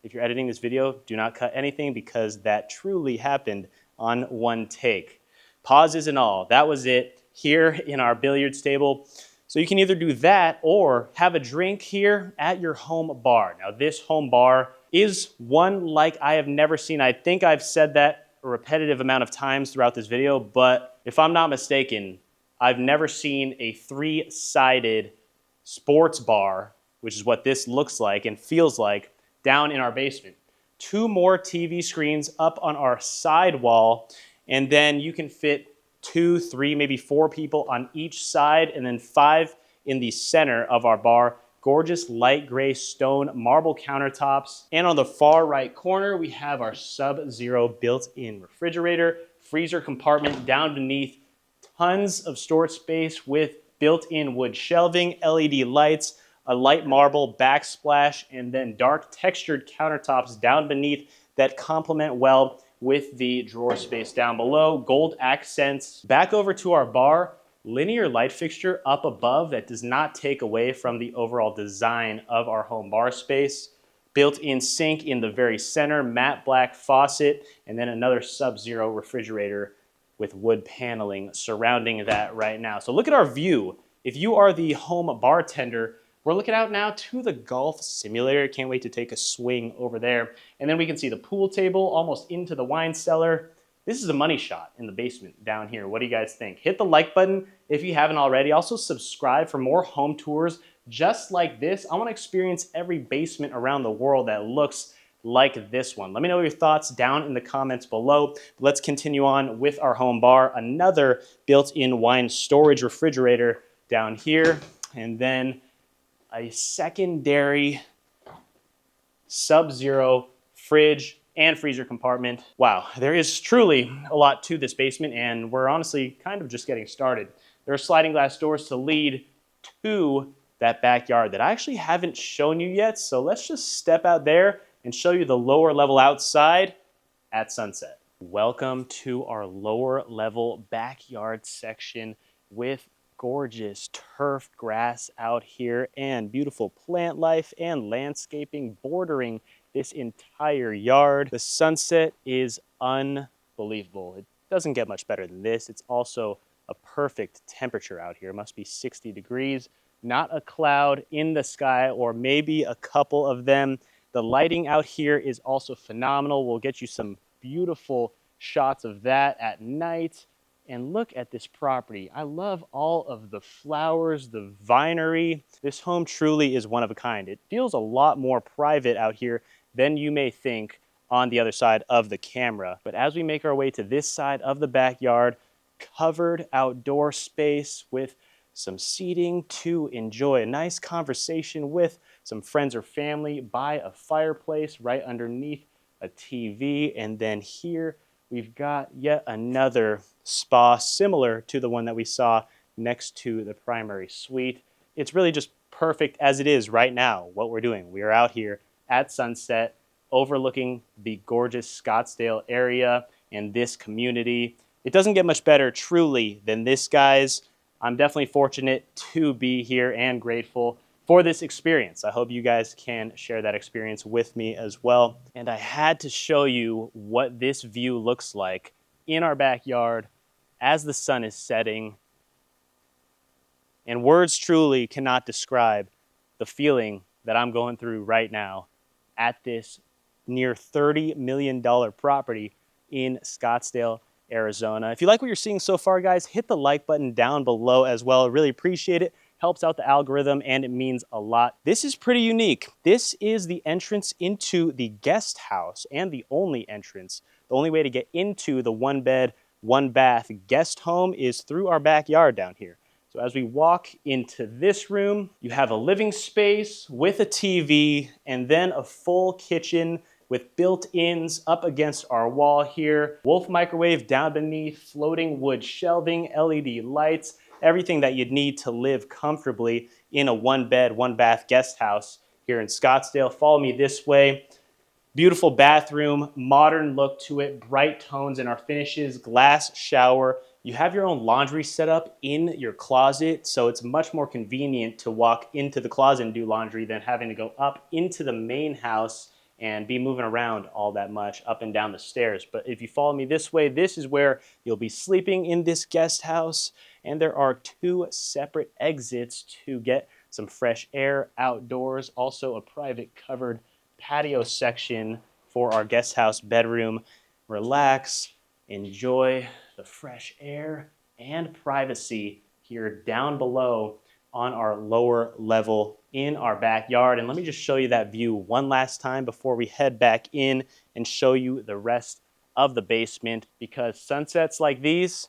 [SPEAKER 1] If you're editing this video, do not cut anything because that truly happened on one take. Pauses and all, that was it here in our billiards table. So you can either do that or have a drink here at your home bar. Now this home bar is one like I have never seen. I think I've said that a repetitive amount of times throughout this video, but if I'm not mistaken, I've never seen a three-sided sports bar, which is what this looks like and feels like, down in our basement. Two more TV screens up on our side wall, and then you can fit 2, 3, maybe 4 people on each side, and then 5 in the center of our bar. Gorgeous light gray stone marble countertops. And on the far right corner, we have our Sub-Zero built-in refrigerator, freezer compartment down beneath, tons of storage space with built-in wood shelving, LED lights, a light marble backsplash, and then dark textured countertops down beneath that complement well with the drawer space down below. Gold accents. Back over to our bar, linear light fixture up above that does not take away from the overall design of our home bar space. Built-in sink in the very center, matte black faucet, and then another Sub-Zero refrigerator with wood paneling surrounding that right now. So look at our view. If you are the home bartender, we're looking out now to the golf simulator. Can't wait to take a swing over there. And then we can see the pool table almost into the wine cellar. This is a money shot in the basement down here. What do you guys think? Hit the like button if you haven't already. Also subscribe for more home tours just like this. I want to experience every basement around the world that looks like this one. Let me know your thoughts down in the comments below. Let's continue on with our home bar. Another built-in wine storage refrigerator down here. And then a secondary Sub-Zero fridge and freezer compartment. Wow, there is truly a lot to this basement, and we're honestly kind of just getting started. There are sliding glass doors to lead to that backyard that I actually haven't shown you yet, so let's just step out there and show you the lower level outside at sunset. Welcome to our lower level backyard section with gorgeous turf grass out here and beautiful plant life and landscaping bordering this entire yard. The sunset is unbelievable. It doesn't get much better than this. It's also a perfect temperature out here. It must be 60 degrees, not a cloud in the sky, or maybe a couple of them. The lighting out here is also phenomenal. We'll get you some beautiful shots of that at night. And look at this property. I love all of the flowers, the vinery. This home truly is one of a kind. It feels a lot more private out here than you may think on the other side of the camera. But as we make our way to this side of the backyard, covered outdoor space with some seating to enjoy a nice conversation with some friends or family by a fireplace right underneath a TV. And then here we've got yet another spa similar to the one that we saw next to the primary suite. It's really just perfect as it is right now, what we're doing. We are out here at sunset, overlooking the gorgeous Scottsdale area and this community. It doesn't get much better truly than this, guys. I'm definitely fortunate to be here and grateful for this experience. I hope you guys can share that experience with me as well. And I had to show you what this view looks like in our backyard as the sun is setting. And words truly cannot describe the feeling that I'm going through right now at this near $30 million property in Scottsdale, Arizona. If you like what you're seeing so far, guys, hit the like button down below as well. I really appreciate it. Helps out the algorithm and it means a lot. This is pretty unique. This is the entrance into the guest house and the only entrance. The only way to get into the 1-bed, 1-bath guest home is through our backyard down here. So as we walk into this room, you have a living space with a TV and then a full kitchen with built-ins up against our wall here. Wolf microwave down beneath, floating wood shelving, LED lights, everything that you'd need to live comfortably in a 1-bed, 1-bath guest house here in Scottsdale. Follow me this way. Beautiful bathroom, modern look to it, bright tones in our finishes, glass shower. You have your own laundry set up in your closet, so it's much more convenient to walk into the closet and do laundry than having to go up into the main house and be moving around all that much up and down the stairs. But if you follow me this way, this is where you'll be sleeping in this guest house, and there are 2 separate exits to get some fresh air outdoors, also a private covered patio section for our guest house bedroom. Relax, enjoy the fresh air and privacy here down below on our lower level in our backyard. And let me just show you that view one last time before we head back in and show you the rest of the basement, because sunsets like these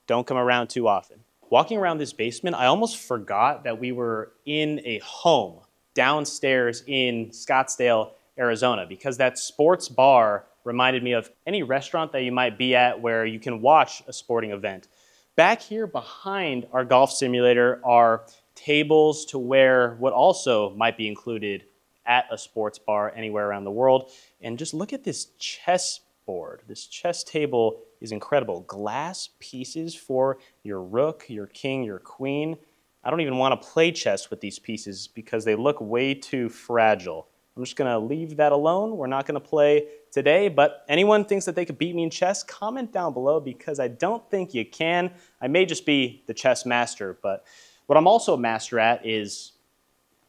[SPEAKER 1] don't come around too often. Walking around this basement, I almost forgot that we were in a home downstairs in Scottsdale, Arizona, because that sports bar reminded me of any restaurant that you might be at where you can watch a sporting event. Back here behind our golf simulator are tables to where what also might be included at a sports bar anywhere around the world. And just look at this chess board. This chess table is incredible. Glass pieces for your rook, your king, your queen. I don't even want to play chess with these pieces because they look way too fragile. I'm just going to leave that alone. We're not going to play today, but anyone thinks that they could beat me in chess, comment down below because I don't think you can. I may just be the chess master, but what I'm also a master at is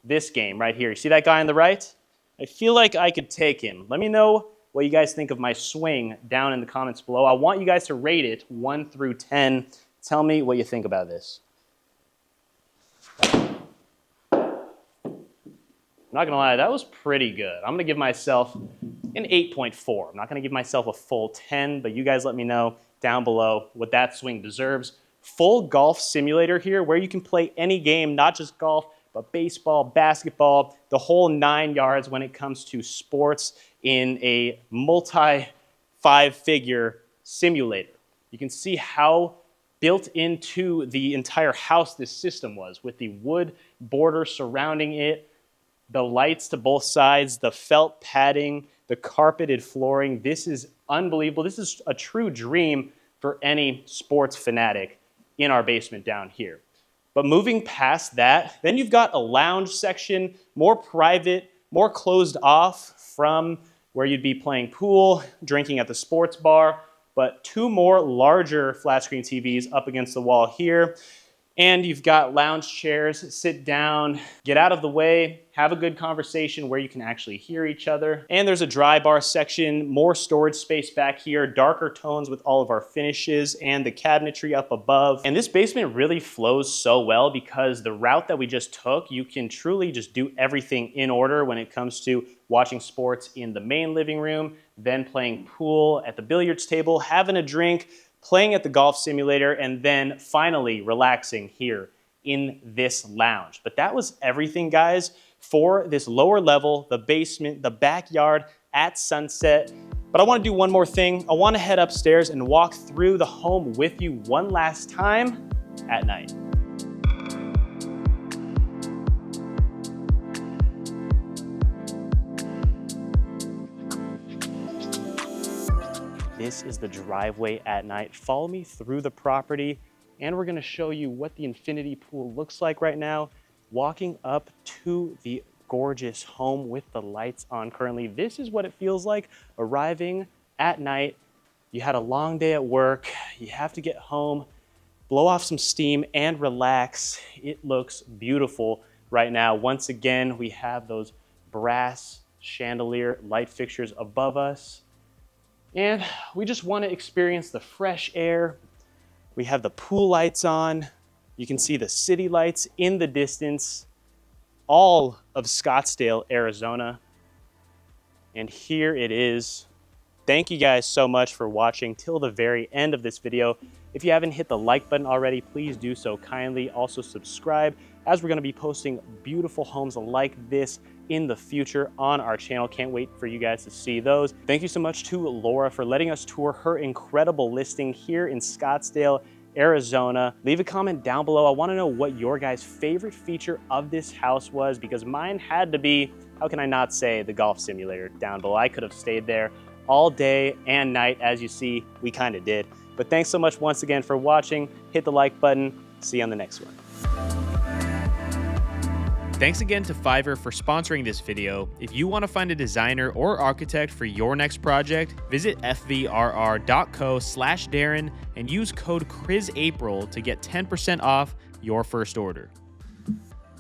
[SPEAKER 1] this game right here. You see that guy on the right? I feel like I could take him. Let me know what you guys think of my swing down in the comments below. I want you guys to rate it 1 through 10. Tell me what you think about this. I'm not gonna lie, that was pretty good. I'm gonna give myself an 8.4. I'm not gonna give myself a full 10, but you guys let me know down below what that swing deserves. Full golf simulator here where you can play any game, not just golf, but baseball, basketball, the whole 9 yards when it comes to sports in a multi-5-figure simulator. You can see how built into the entire house this system was, with the wood border surrounding it, the lights to both sides, the felt padding, the carpeted flooring. This is unbelievable. This is a true dream for any sports fanatic in our basement down here. But moving past that, then you've got a lounge section, more private, more closed off from where you'd be playing pool, drinking at the sports bar, but 2 more larger flat screen TVs up against the wall here. And you've got lounge chairs, sit down, get out of the way, have a good conversation where you can actually hear each other. And there's a dry bar section, more storage space back here, darker tones with all of our finishes and the cabinetry up above. And this basement really flows so well because the route that we just took, you can truly just do everything in order when it comes to watching sports in the main living room, then playing pool at the billiards table, having a drink, playing at the golf simulator, and then finally relaxing here in this lounge. But that was everything, guys, for this lower level, the basement, the backyard at sunset. But I want to do one more thing. I want to head upstairs and walk through the home with you one last time at night. This is the driveway at night. Follow me through the property, and we're gonna show you what the infinity pool looks like right now. Walking up to the gorgeous home with the lights on currently. This is what it feels like arriving at night. You had a long day at work, you have to get home, blow off some steam and relax. It looks beautiful right now. Once again, we have those brass chandelier light fixtures above us. And we just want to experience the fresh air. We have the pool lights on. You can see the city lights in the distance, all of Scottsdale, Arizona. And here it is. Thank you guys so much for watching till the very end of this video. If you haven't hit the like button already, please do so kindly. Also subscribe, as we're gonna be posting beautiful homes like this in the future on our channel. Can't wait for you guys to see those. Thank you so much to Laura for letting us tour her incredible listing here in Scottsdale, Arizona. Leave a comment down below. I wanna know what your guys' favorite feature of this house was, because mine had to be, how can I not say, the golf simulator down below. I could have stayed there all day and night. As you see, we kind of did. But thanks so much once again for watching. Hit the like button. See you on the next one. Thanks again to Fiverr for sponsoring this video. If you want to find a designer or architect for your next project, visit fvrr.co/Darren and use code CRISAPRIL to get 10% off your first order.